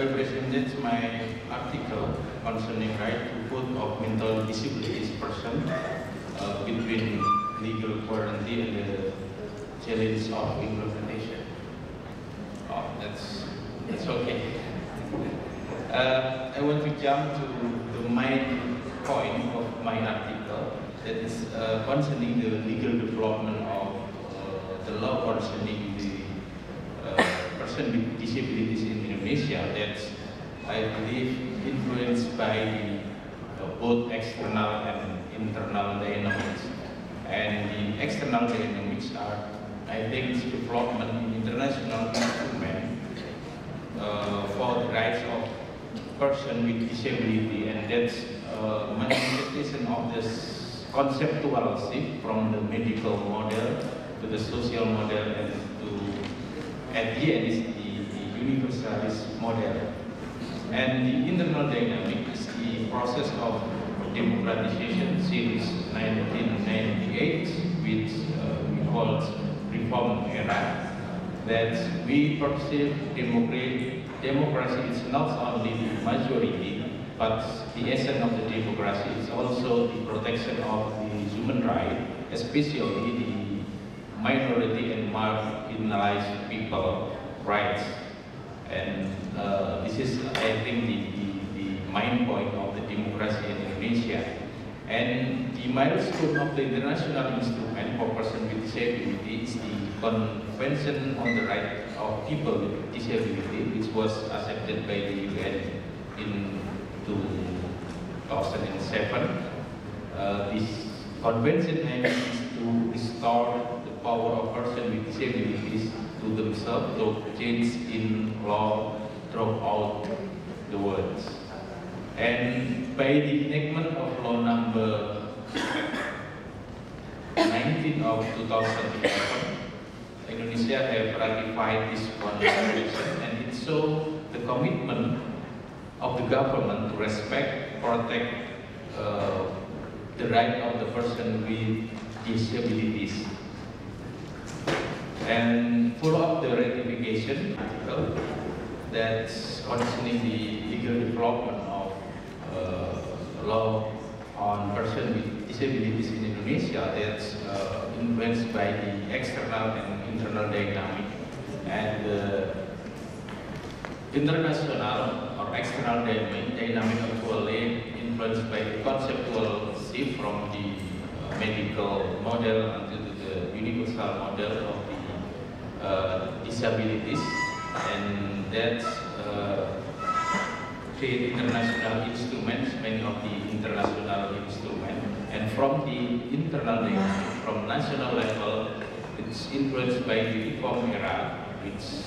represents my article concerning right to vote of mental disabilities person between legal quarantine and the challenge of implementation. Oh, that's okay. I want to jump to the main point of my article, that is concerning the legal development of the law concerning the person with disabilities in Indonesia. That's, I believe, influenced by both external and internal dynamics. And the external dynamics are, I think, development in international instrument for the rights of person with disability, and that's manifestation of this conceptual shift from the medical model to the social model, and to, at the end, is the universalist model. And the internal dynamic is the process of democratization since 1998, which we call reform era, that we perceive democracy is not only the majority, but the essence of the democracy is also the protection of the human right, especially the minority and marginalized people rights. And this is, I think, the main point of the democracy in Indonesia. And the milestone of the international instrument for persons with disability is the Convention on the Rights of People with Disability, which was accepted by the UN in 2007. This convention aims to restore the power of persons with disabilities to themselves through change in law throughout the world. And by the enactment of law number 19 of 2011, Indonesia have ratified this convention, and it shows the commitment of the government to respect, protect the right of the person with disabilities. And follow up the ratification article that's concerning the legal development of law on persons with disabilities in Indonesia, that's influenced by the external and internal dynamic, and international or external dynamic actually influenced by the conceptual shift from the medical model until the universal model of the disabilities, and that's create international instruments, many of the international instruments, and from the internal dynamic, from national level, it's influenced by the reform era, which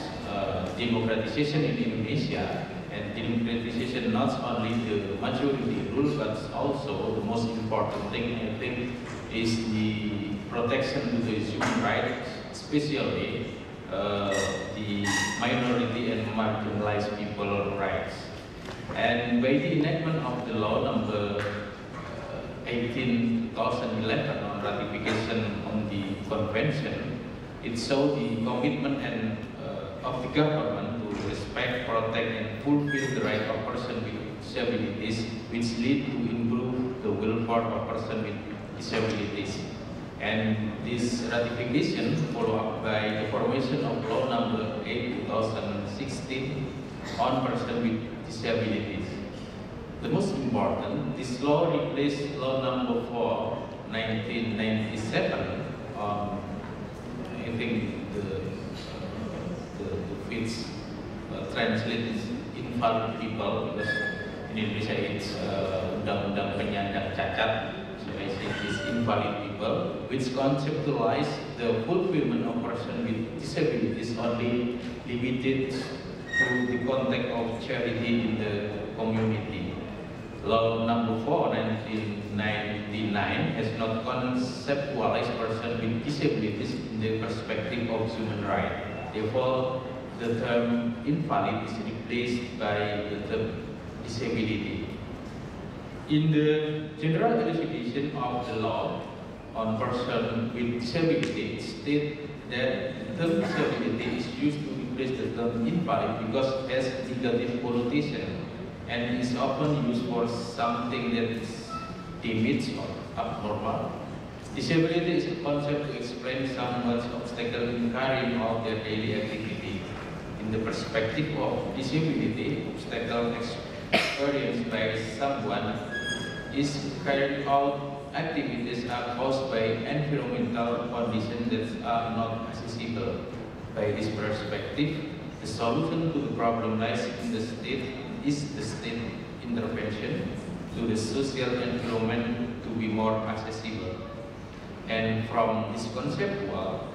democratization in Indonesia, and democratization not only the majority rule, but also the most important thing, I think, is the protection to the human rights, especially the minority and marginalized people rights. And by the enactment of the law number 18 2011 on ratification on the convention, it showed the commitment and of the government to respect, protect, and fulfill the right of persons with disabilities, which lead to improve the welfare of persons with disabilities. And this ratification followed up by the formation of law number 8 2016 on persons with disabilities. The most important, this law replaced law number 4 1997 on, I think the Fitch translate is invalid people, because in Indonesia it's undang-undang penyandang cacat, so I say it's invalid people, which conceptualize the fulfillment of person with disabilities only limited to the context of charity in the community. Law number 4 1999 has not conceptualized person with disabilities in the perspective of human rights. Therefore, the term invalid is replaced by the term disability. In the general classification of the law on person with disability, it states that the term disability is used to replace the term term invalid because it has negative connotation and is often used for something that is damaged or abnormal. Disability is a concept to explain someone's obstacle in carrying out their daily activity. In the perspective of disability, obstacle experienced by someone is carrying out activities are caused by environmental conditions that are not accessible. By this perspective, the solution to the problem lies in the state intervention to the social environment to be more accessible. And from this conceptual,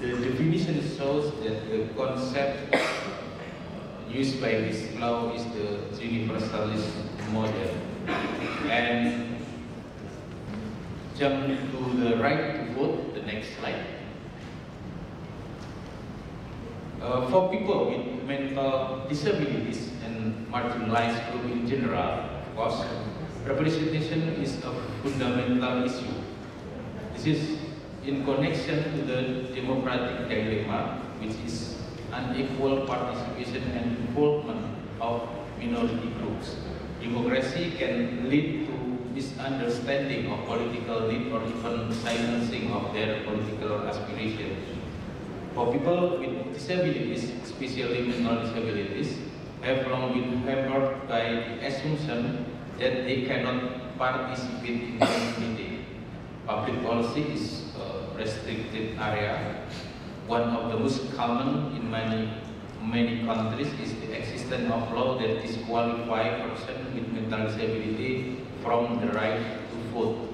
the definition shows that the concept used by this law is the universalist model. And jump to the right to vote, the next slide. For people with mental disabilities and marginalized group in general, of course, representation is a fundamental issue. This is in connection to the democratic dilemma, which is unequal participation and involvement of minority groups. Democracy can lead to misunderstanding of political need or even silencing of their political aspirations. For people with disabilities, especially mental disabilities, have long been hampered by the assumption that they cannot participate in community. Public policy is a restricted area. One of the most common in many countries is the existence of law that disqualify persons with mental disability from the right to vote.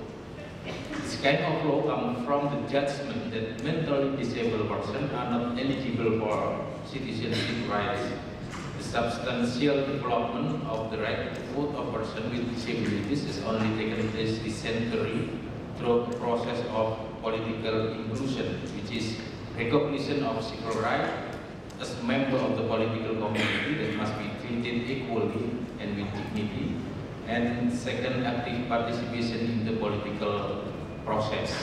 This kind of law comes from the judgment that mentally disabled persons are not eligible for citizenship rights. The substantial development of the right to vote of persons with disabilities is only taken place recently through the process of political inclusion, which is recognition of civil rights as a member of the political community that must be treated equally and with dignity. And second, active participation in the political process.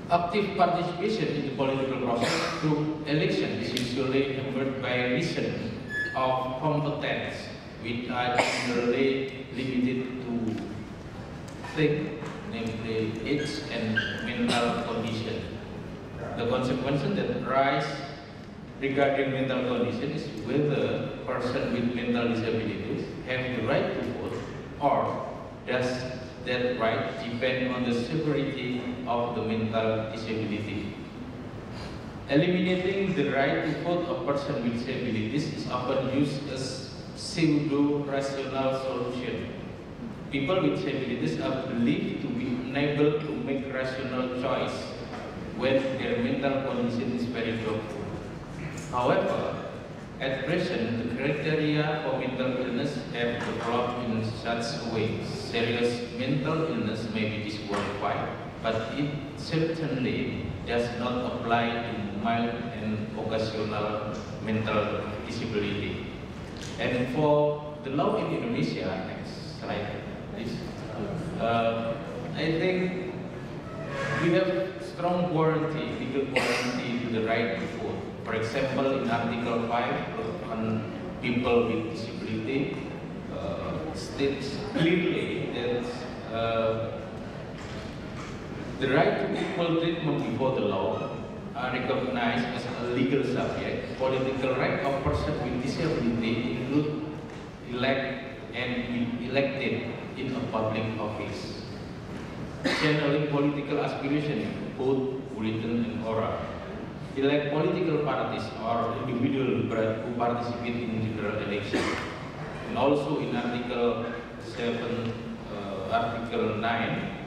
Active participation in the political process through election is usually hampered by reason of competence, which are generally limited to things, namely age and mental condition. The consequences that arise regarding mental condition is whether person with mental disabilities have the right to vote, or does that right depend on the severity of the mental disability. Eliminating the right to vote of person with disabilities is often used as pseudo-rational solution. People with disabilities are believed to be unable to make rational choice when their mental condition is very doubtful. However, at present, the criteria for mental illness have developed in such a way. Serious mental illness may be disqualified, but it certainly does not apply to mild and occasional mental disability. And for the law in Indonesia, next slide, please. I think we have strong warranty, legal warranty to the right to vote. For example, in Article 5 on people with disability, states clearly that the right to equal treatment before the law are recognized as a legal subject. Political right of persons with disability include elect and be elected in a public office. Channeling political aspiration, both written and oral. Elect political parties or individuals who participate in general election. And also in Article 7, Article 9,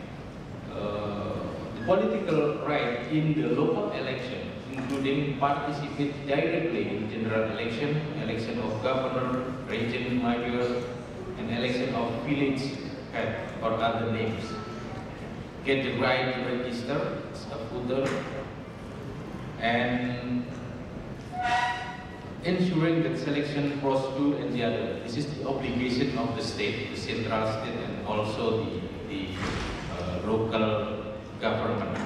the political right in the local election, including participate directly in general election, election of governor, region mayor, and election of village head or other names. Get the right to register as a voter, and ensuring that selection procedure and the other. This is the obligation of the state, the central state, and also the local government.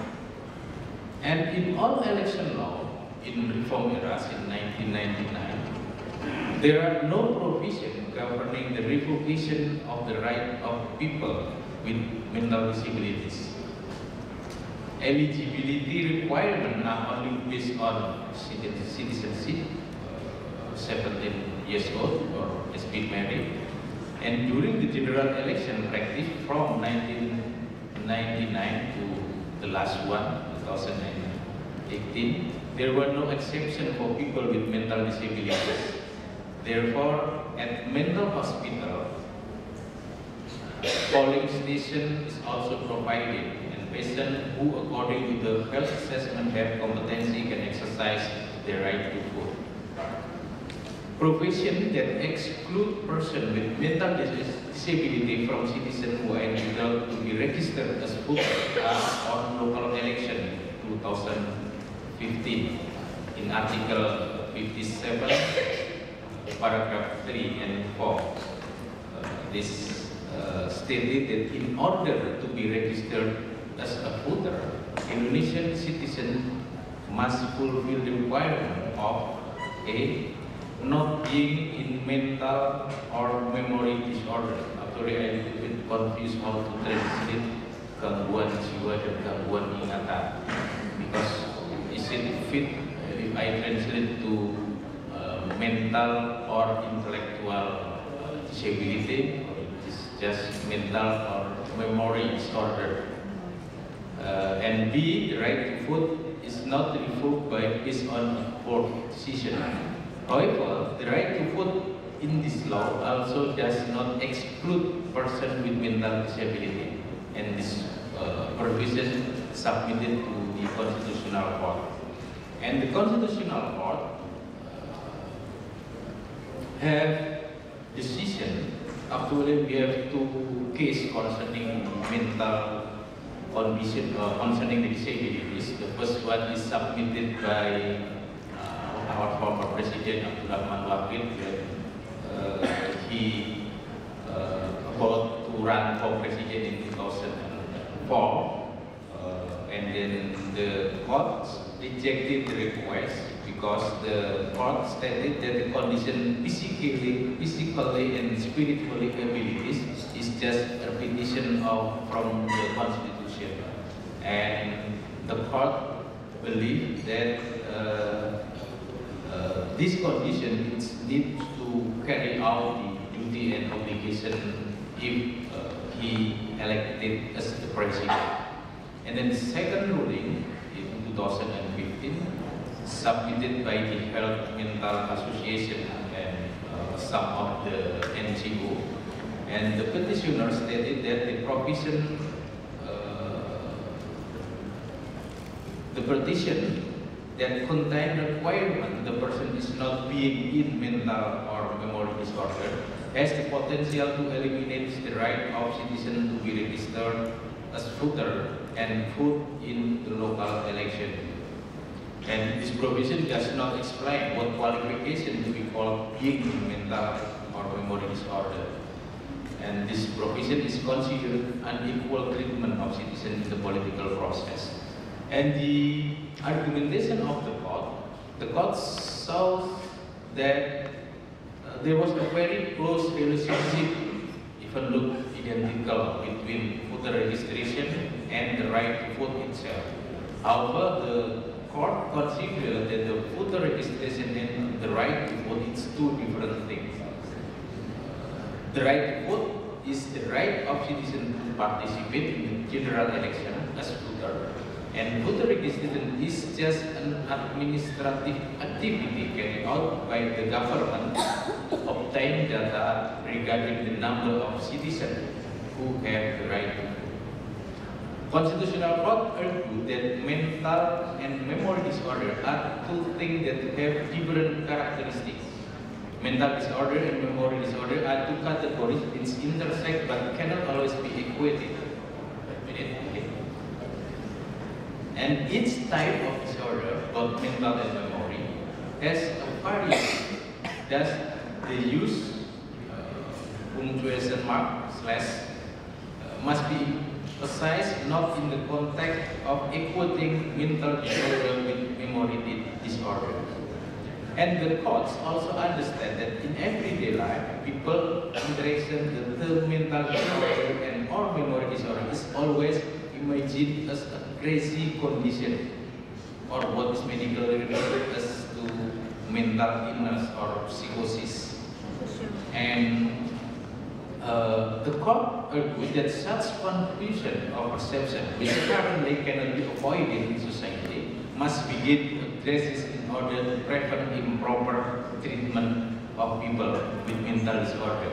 And in all election law, in reform eras in 1999, there are no provisions governing the revocation of the right of people with mental disabilities. Eligibility requirements are only based on citizenship, 17 years old or has been married, and during the general election practice from 1999 to the last one, 2018, there were no exceptions for people with mental disabilities. Therefore, at mental hospital, polling station is also provided, and patients who, according to the health assessment, have competency can exercise their right to vote. Provisions that exclude persons with mental disability from citizens who are entitled to be registered as voters are on local election 2015 in Article 57, paragraph 3 and 4. This stated that in order to be registered as a voter, Indonesian citizens must fulfill the requirement of A. Not being in mental or memory disorder. Actually, I little bit confused how to translate gangguan jiwa dan gangguan ingatan, because is it fit if I translate to mental or intellectual disability, or it is just mental or memory disorder. And B, the right to vote is not revoked based on a court decision. However, the right to vote in this law also does not exclude persons with mental disability, and this provision submitted to the Constitutional Court. And the Constitutional Court have decision. Actually, we have two cases concerning mental condition concerning the disabilities. The first one is submitted by our former President Abdurrahman Wahid, when he about to run for President in 2004, and then the court rejected the request because the court stated that the condition physically and spiritually abilities is just a repetition from the Constitution, and the court believed that this condition needs to carry out the duty and obligation if he elected as the president. And then the second ruling in 2015, submitted by the Health Mental Association and some of the NGO, and the petitioner stated that the provision, the petition that contain the requirement the person is not being in mental or memory disorder has the potential to eliminate the right of citizens to be registered as voter and vote in the local election. And this provision does not explain what qualification to be called being in mental or memory disorder. And this provision is considered unequal treatment of citizens in the political process. And the argumentation of the court saw that there was a very close relationship, even look identical, between voter registration and the right to vote itself. However, the court considered that the voter registration and the right to vote is two different things. The right to vote is the right of citizens to participate in the general election as voter. And voter registration is just an administrative activity carried out by the government to obtain data regarding the number of citizens who have the right to vote. Constitutional Court argued that mental and memory disorder are two things that have different characteristics. Mental disorder and memory disorder are two categories which intersect but cannot always be equated. And each type of disorder, both mental and memory, has a variation. Thus, the use punctuation mark / must be emphasized not in the context of equating mental disorder with memory disorder. And the courts also understand that in everyday life, people interaction the term mental disorder and or memory disorder is always imagined as a crazy condition, or what is medically referred as to mental illness or psychosis. And the court argued that such confusion or perception, which currently cannot be avoided in society, must be addressed in order to prevent improper treatment of people with mental disorder.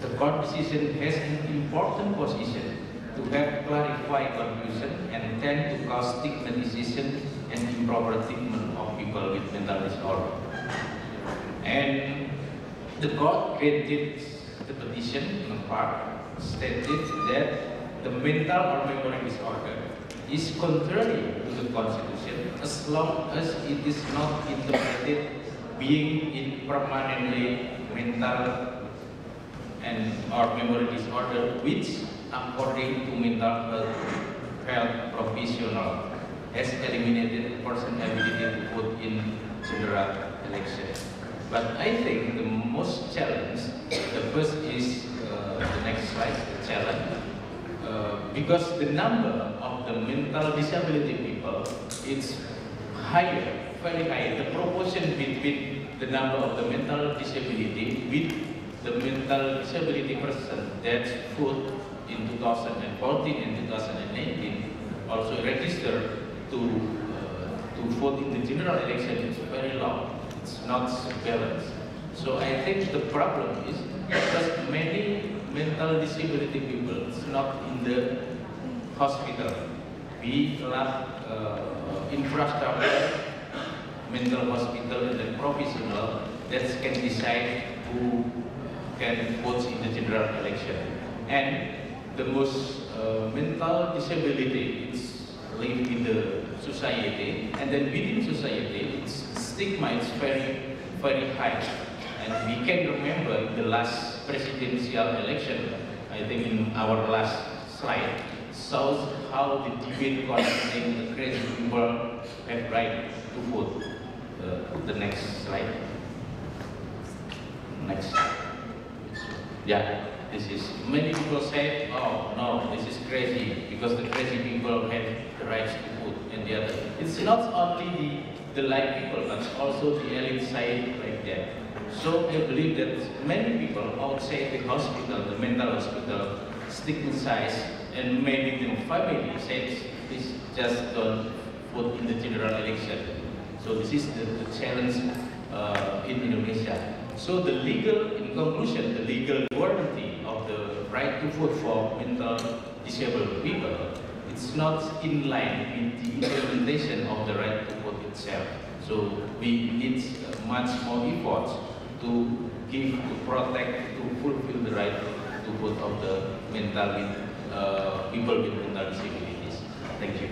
The court decision has an important position to help clarify confusion and tend to cause stigmatization and improper treatment of people with mental disorder. And the court granted the petition in part, stated that the mental or memory disorder is contrary to the Constitution as long as it is not interpreted being in permanently mental and or memory disorder, which according to mental health professional has eliminated a person's ability to vote in general election. But I think the most challenge, the first is the next slide, the challenge. Because the number of the mental disability people is higher, very high. The proportion between the number of the mental disability with the mental disability person that's voted in 2014 and 2018 also registered to vote in the general election is very low. It's not balanced. So I think the problem is because many mental disability people is not in the hospital. We lack infrastructure, mental hospital and the professional that can decide who can vote in the general election. And the most mental disability is live in the society, and then within society, its stigma is very, very high. And we can remember in the last presidential election, I think in our last slide, shows how the debate concerning the crazy people have right to vote. The next slide. Next. Yeah, this is, many people say, oh no, this is crazy, because the crazy people have the rights to vote and the other. It's not only the light people, but also the elite side like that. So I believe that many people outside the hospital, the mental hospital, stigmatized, and maybe the family says, please just don't vote in the general election. So this is the challenge in Indonesia. So the legal, in conclusion, the legal guarantee of the right to vote for mental disabled people, it's not in line with the implementation of the right to vote itself. So we need much more efforts to give, to protect, to fulfill the right to vote of the mental people with mental disabilities. Thank you.